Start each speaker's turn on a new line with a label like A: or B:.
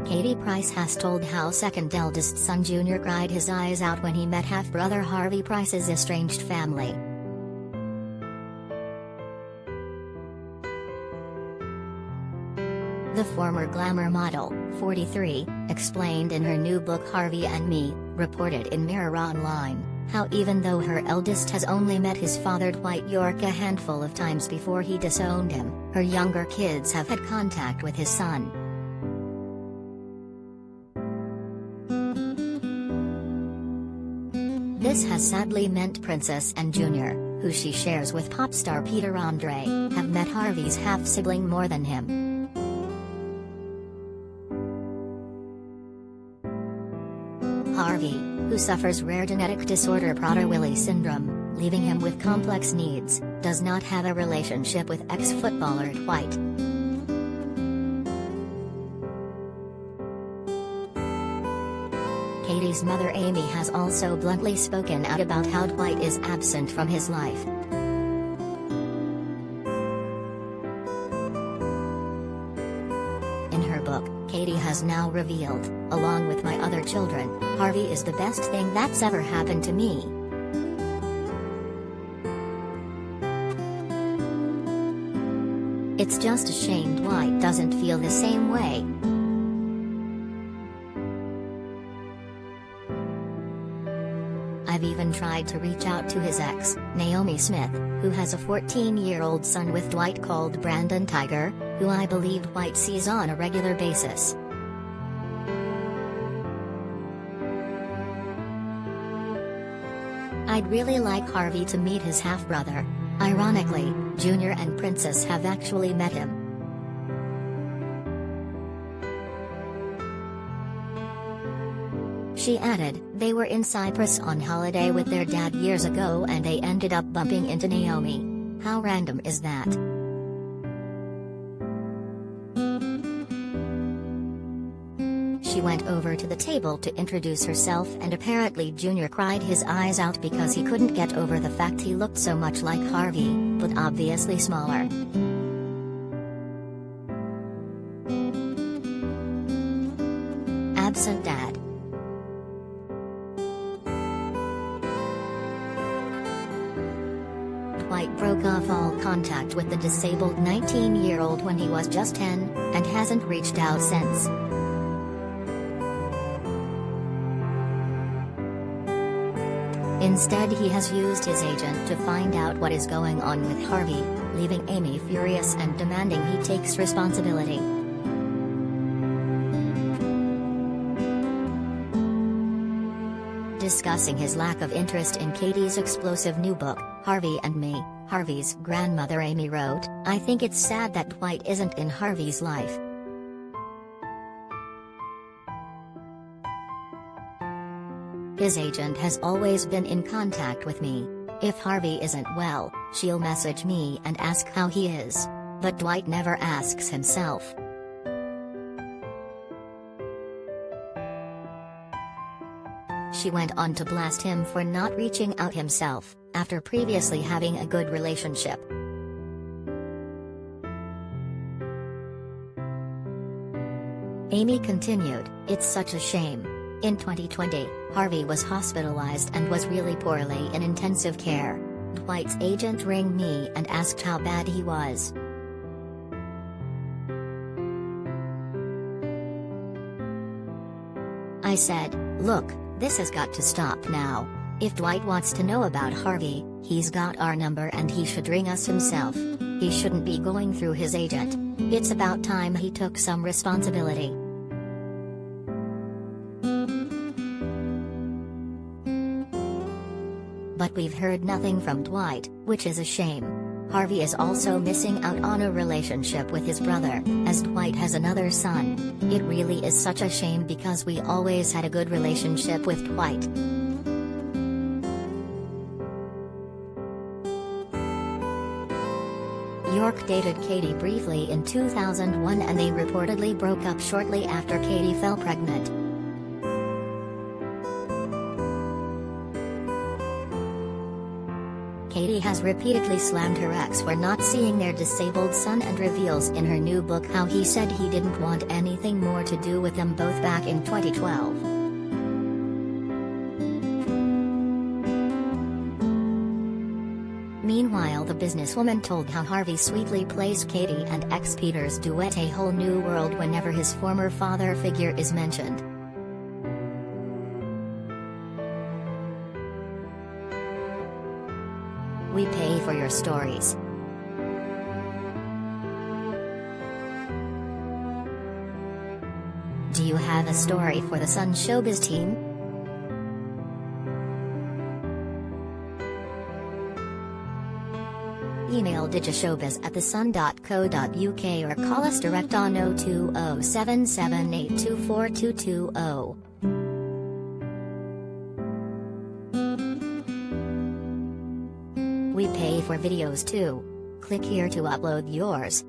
A: Katie Price has told how second-eldest son Junior cried his eyes out when he met half-brother Harvey Price's estranged family. The former glamour model, 43, explained in her new book Harvey and Me, reported in Mirror Online, how even though her eldest has only met his father Dwight Yorke a handful of times before he disowned him, her younger kids have had contact with his son. This has sadly meant Princess and Junior, who she shares with pop star Peter Andre, have met Harvey's half-sibling more than him. Harvey, who suffers rare genetic disorder Prader-Willi syndrome, leaving him with complex needs, does not have a relationship with ex-footballer Dwight. Katie's mother Amy has also bluntly spoken out about how Dwight is absent from his life. In her book, Katie has now revealed, along with my other children, Harvey is the best thing that's ever happened to me. It's just a shame Dwight doesn't feel the same way. I've even tried to reach out to his ex, Naomi Smith, who has a 14-year-old son with Dwight called Brandon Tiger, who I believe Dwight sees on a regular basis. I'd really like Harvey to meet his half-brother. Ironically, Junior and Princess have actually met him. She added, they were in Cyprus on holiday with their dad years ago and they ended up bumping into Naomi. How random is that? She went over to the table to introduce herself and apparently Junior cried his eyes out because he couldn't get over the fact he looked so much like Harvey, but obviously smaller. Absent dad. Dwight broke off all contact with the disabled 19-year-old when he was just 10, and hasn't reached out since. Instead he has used his agent to find out what is going on with Harvey, leaving Amy furious and demanding he takes responsibility. Discussing his lack of interest in Katie's explosive new book, Harvey and Me, Harvey's grandmother Amy wrote, I think it's sad that Dwight isn't in Harvey's life. His agent has always been in contact with me. If Harvey isn't well, she'll message me and ask how he is. But Dwight never asks himself. She went on to blast him for not reaching out himself, after previously having a good relationship. Amy continued, it's such a shame. In 2020, Harvey was hospitalized and was really poorly in intensive care. Dwight's agent rang me and asked how bad he was. I said, look, this has got to stop now. If Dwight wants to know about Harvey, he's got our number and he should ring us himself. He shouldn't be going through his agent. It's about time he took some responsibility. But we've heard nothing from Dwight, which is a shame. Harvey is also missing out on a relationship with his brother, as Dwight has another son. It really is such a shame because we always had a good relationship with Dwight. Yorke dated Katie briefly in 2001 and they reportedly broke up shortly after Katie fell pregnant. Katie has repeatedly slammed her ex for not seeing their disabled son and reveals in her new book how he said he didn't want anything more to do with them both back in 2012. Meanwhile, the businesswoman told how Harvey sweetly plays Katie and ex-Peter's duet A Whole New World whenever his former father figure is mentioned. We pay for your stories. Do you have a story for the Sun Showbiz team? Email digishowbiz@thesun.co.uk or call us direct on 02077824220. We pay for videos too. Click here to upload yours.